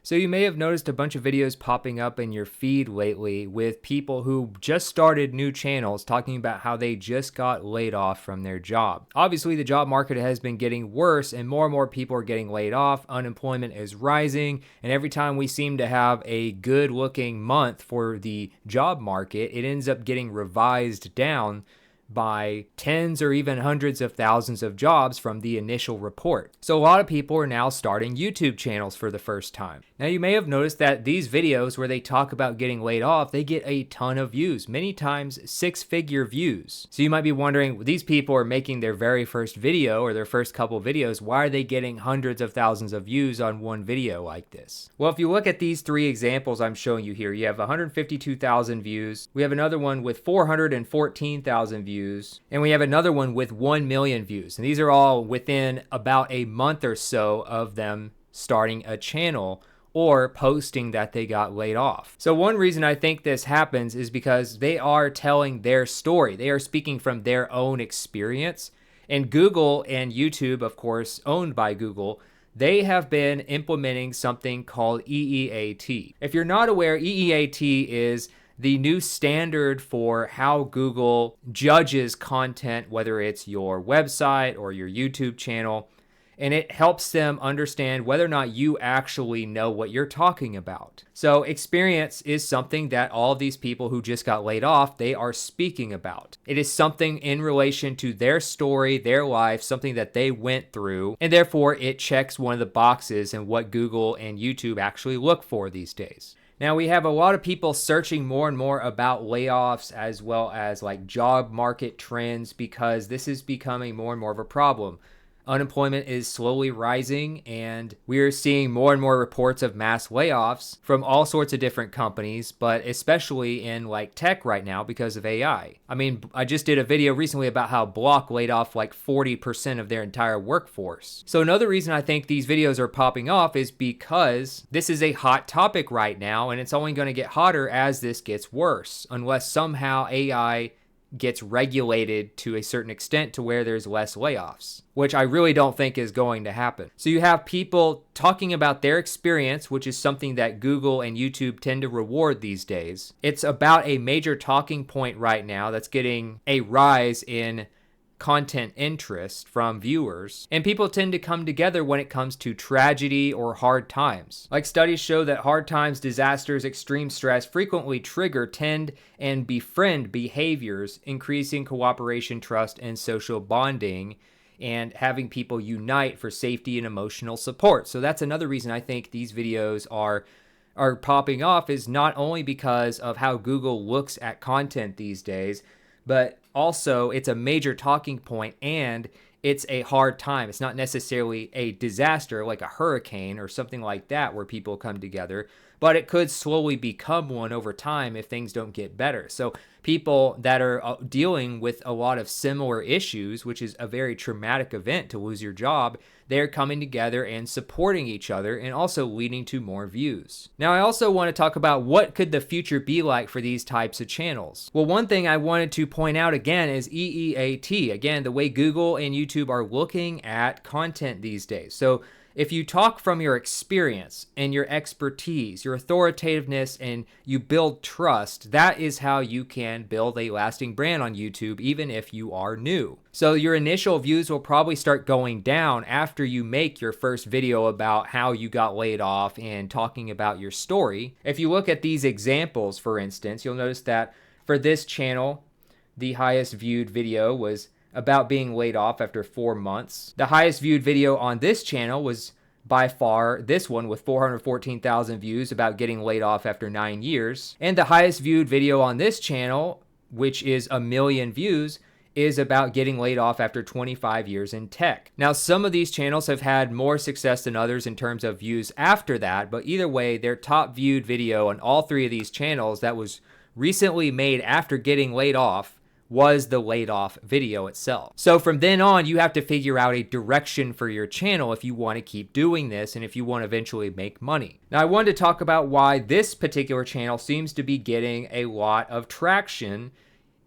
So you may have noticed a bunch of videos popping up in your feed lately with people who just started new channels talking about how they just got laid off from their job. Obviously, the job market has been getting worse and more people are getting laid off. Unemployment is rising, and every time we seem to have a good looking month for the job market, it ends up getting revised down by tens or even hundreds of thousands of jobs from the initial report. So a lot of people are now starting YouTube channels for the first time. Now you may have noticed that these videos where they talk about getting laid off, they get a ton of views, many times 6-figure views. So you might be wondering, these people are making their very first video or their first couple videos, why are they getting hundreds of thousands of views on one video like this? Well, if you look at these three examples I'm showing you here, you have 152,000 views. We have another one with 414,000 views. And we have another one with 1 million views. And these are all within about a month or so of them starting a channel or posting that they got laid off. So one reason I think this happens is because they are telling their story. They are speaking from their own experience. And Google and YouTube, of course, owned by Google, they have been implementing something called EEAT. If you're not aware, EEAT is the new standard for how Google judges content, whether it's your website or your YouTube channel, and it helps them understand whether or not you actually know what you're talking about. So experience is something that all of these people who just got laid off, they are speaking about. It is something in relation to their story, their life, something that they went through, and therefore it checks one of the boxes in what Google and YouTube actually look for these days. Now, we have a lot of people searching more and more about layoffs as well as like job market trends because this is becoming more and more of a problem. Unemployment is slowly rising, and we're seeing more and more reports of mass layoffs from all sorts of different companies, but especially in like tech right now because of AI. I mean, I just did a video recently about how Block laid off like 40% of their entire workforce. So another reason I think these videos are popping off is because this is a hot topic right now, and it's only going to get hotter as this gets worse, unless somehow AI gets regulated to a certain extent to where there's less layoffs, which I really don't think is going to happen. So you have people talking about their experience, which is something that Google and YouTube tend to reward these days. It's about a major talking point right now that's getting a rise in content interest from viewers, and people tend to come together when it comes to tragedy or hard times. Like studies show that hard times, disasters, extreme stress frequently trigger, tend, and befriend behaviors, increasing cooperation, trust, and social bonding, and having people unite for safety and emotional support. So that's another reason I think these videos are popping off, is not only because of how Google looks at content these days, but also it's a major talking point and it's a hard time. It's not necessarily a disaster like a hurricane or something like that where people come together, but it could slowly become one over time if things don't get better. So people that are dealing with a lot of similar issues, which is a very traumatic event to lose your job, they're coming together and supporting each other and also leading to more views. Now, I also want to talk about what could the future be like for these types of channels. Well, one thing I wanted to point out again is EEAT. Again, the way Google and YouTube are looking at content these days. So if you talk from your experience and your expertise, your authoritativeness, and you build trust, that is how you can build a lasting brand on YouTube, even if you are new. So your initial views will probably start going down after you make your first video about how you got laid off and talking about your story. If you look at these examples, for instance, you'll notice that for this channel, the highest viewed video was about being laid off after 4 months. The highest viewed video on this channel was by far this one with 414,000 views about getting laid off after 9 years. And the highest viewed video on this channel, which is 1 million views, is about getting laid off after 25 years in tech. Now, some of these channels have had more success than others in terms of views after that, but either way, their top viewed video on all three of these channels that was recently made after getting laid off was the laid off video itself. So from then on, you have to figure out a direction for your channel if you want to keep doing this and if you want to eventually make money. Now, I wanted to talk about why this particular channel seems to be getting a lot of traction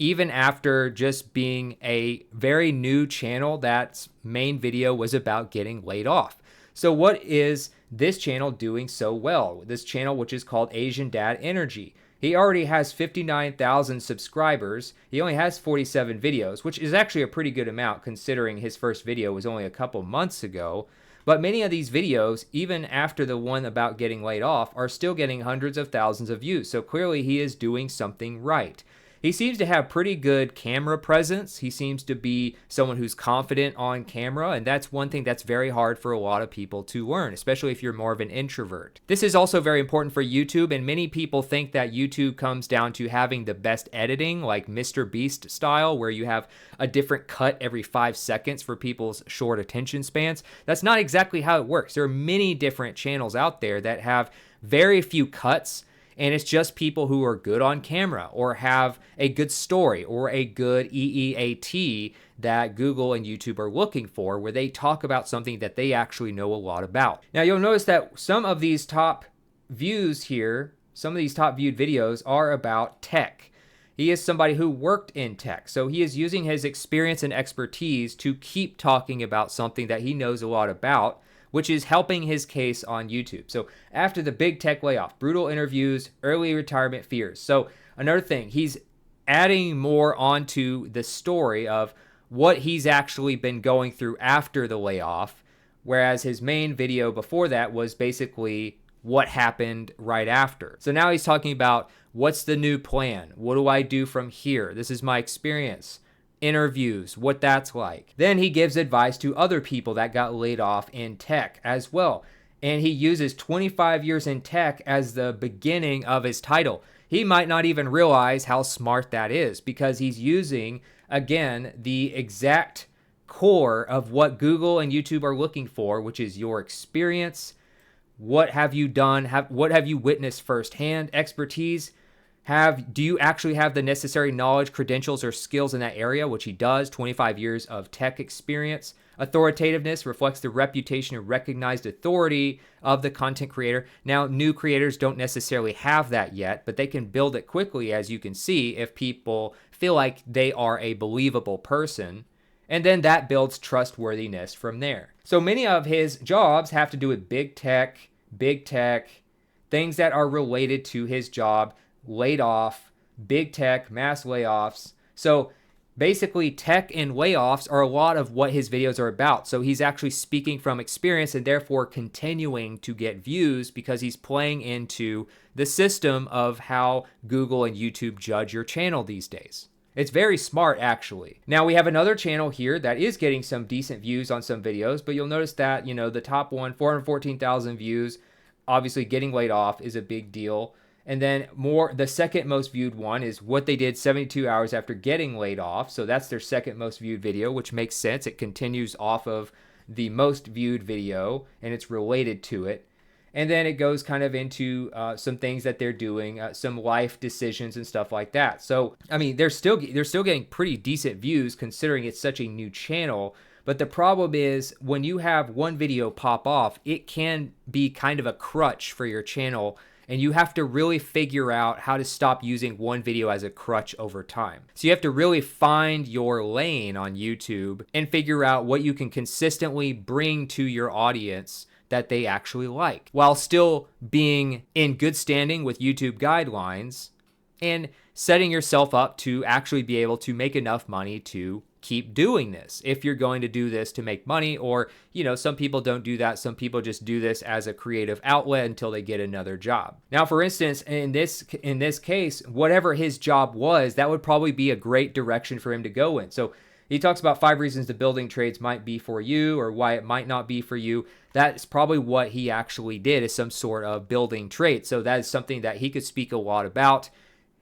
even after just being a very new channel that's main video was about getting laid off. So what is this channel doing so well. This channel, which is called Asian Dad Energy. He already has 59,000 subscribers. He only has 47 videos, which is actually a pretty good amount considering his first video was only a couple months ago. But many of these videos, even after the one about getting laid off, are still getting hundreds of thousands of views. So clearly he is doing something right. He seems to have pretty good camera presence. He seems to be someone who's confident on camera, and that's one thing that's very hard for a lot of people to learn, especially if you're more of an introvert. This is also very important for YouTube, and many people think that YouTube comes down to having the best editing, like Mr. Beast style, where you have a different cut every 5 seconds for people's short attention spans. That's not exactly how it works. There are many different channels out there that have very few cuts, and it's just people who are good on camera or have a good story or a good EEAT that Google and YouTube are looking for, where they talk about something that they actually know a lot about. Now, you'll notice that some of these top views here, some of these top viewed videos are about tech. He is somebody who worked in tech, so he is using his experience and expertise to keep talking about something that he knows a lot about, which is helping his case on YouTube. So after the big tech layoff, brutal interviews, early retirement fears. So another thing, he's adding more onto the story of what he's actually been going through after the layoff, whereas his main video before that was basically what happened right after. So now he's talking about what's the new plan? What do I do from here? This is my experience. Interviews, what that's like. Then he gives advice to other people that got laid off in tech as well. And he uses 25 years in tech as the beginning of his title. He might not even realize how smart that is because he's using, again, the exact core of what Google and YouTube are looking for, which is your experience. What have you done? What have you witnessed firsthand? Expertise. Do you actually have the necessary knowledge, credentials, or skills in that area, which he does, 25 years of tech experience. Authoritativeness reflects the reputation and recognized authority of the content creator. Now, new creators don't necessarily have that yet, but they can build it quickly, as you can see, if people feel like they are a believable person. And then that builds trustworthiness from there. So many of his jobs have to do with big tech, things that are related to his job. Laid off, big tech, mass layoffs. So basically tech and layoffs are a lot of what his videos are about. So he's actually speaking from experience and therefore continuing to get views because he's playing into the system of how Google and YouTube judge your channel these days. It's very smart, actually. Now, we have another channel here that is getting some decent views on some videos, but you'll notice that, the top one, 414,000 views, obviously getting laid off is a big deal. And then the second most viewed one is what they did 72 hours after getting laid off. So that's their second most viewed video, which makes sense. It continues off of the most viewed video and it's related to it. And then it goes kind of into some things that they're doing, some life decisions and stuff like that. So, I mean, they're still getting pretty decent views considering it's such a new channel. But the problem is when you have one video pop off, it can be kind of a crutch for your channel. And you have to really figure out how to stop using one video as a crutch over time. So you have to really find your lane on YouTube and figure out what you can consistently bring to your audience that they actually like, while still being in good standing with YouTube guidelines and setting yourself up to actually be able to make enough money to keep doing this if you're going to do this to make money. Or, some people don't do that. Some people just do this as a creative outlet until they get another job. Now, for instance, in this case, whatever his job was, that would probably be a great direction for him to go in. So he talks about 5 reasons the building trades might be for you or why it might not be for you. That's probably what he actually did, is some sort of building trade. So that is something that he could speak a lot about.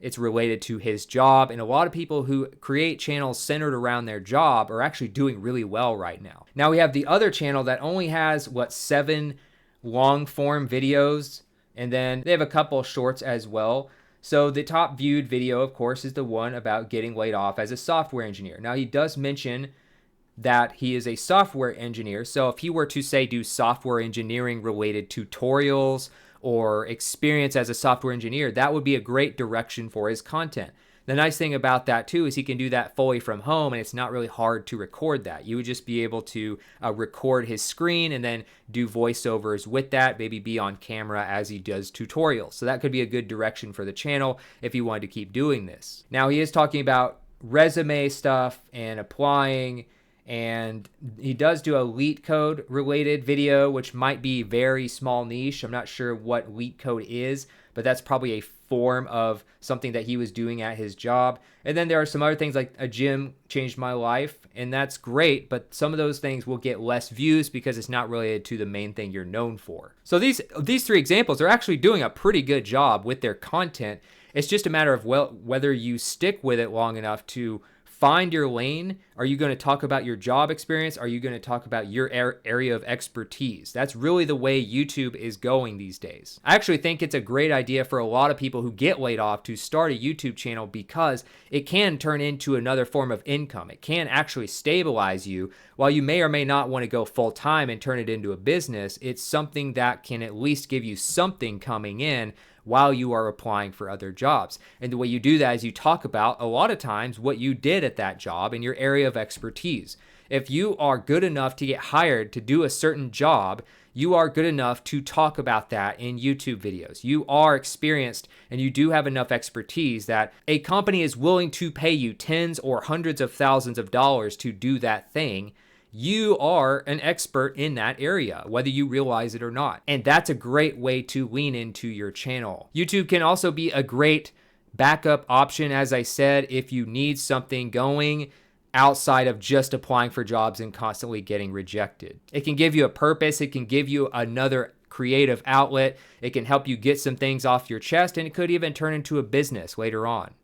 It's related to his job, and a lot of people who create channels centered around their job are actually doing really well right now. Now we have the other channel that only has 7 long form videos, and then they have a couple shorts as well. So the top viewed video, of course, is the one about getting laid off as a software engineer. Now he does mention that he is a software engineer. So if he were to say do software engineering related tutorials or experience as a software engineer, that would be a great direction for his content. The nice thing about that too is he can do that fully from home, and it's not really hard to record that. You would just be able to record his screen and then do voiceovers with that, maybe be on camera as he does tutorials. So that could be a good direction for the channel if you wanted to keep doing this. Now he is talking about resume stuff and applying, and he does do a LeetCode code related video, which might be very small niche. I'm not sure what LeetCode code is, but that's probably a form of something that he was doing at his job. And then there are some other things like a gym changed my life, and that's great, but some of those things will get less views because it's not related to the main thing you're known for. So these three examples are actually doing a pretty good job with their content. It's just a matter of whether you stick with it long enough to find your lane. Are you going to talk about your job experience? Are you going to talk about your area of expertise? That's really the way YouTube is going these days. I actually think it's a great idea for a lot of people who get laid off to start a YouTube channel because it can turn into another form of income. It can actually stabilize you. While you may or may not want to go full time and turn it into a business, it's something that can at least give you something coming in while you are applying for other jobs. And the way you do that is you talk about a lot of times what you did at that job and your area of expertise. If you are good enough to get hired to do a certain job, you are good enough to talk about that in YouTube videos. You are experienced and you do have enough expertise that a company is willing to pay you tens or hundreds of thousands of dollars to do that thing. You are an expert in that area, whether you realize it or not. And that's a great way to lean into your channel. YouTube can also be a great backup option, as I said, if you need something going outside of just applying for jobs and constantly getting rejected. It can give you a purpose. It can give you another creative outlet. It can help you get some things off your chest, and it could even turn into a business later on.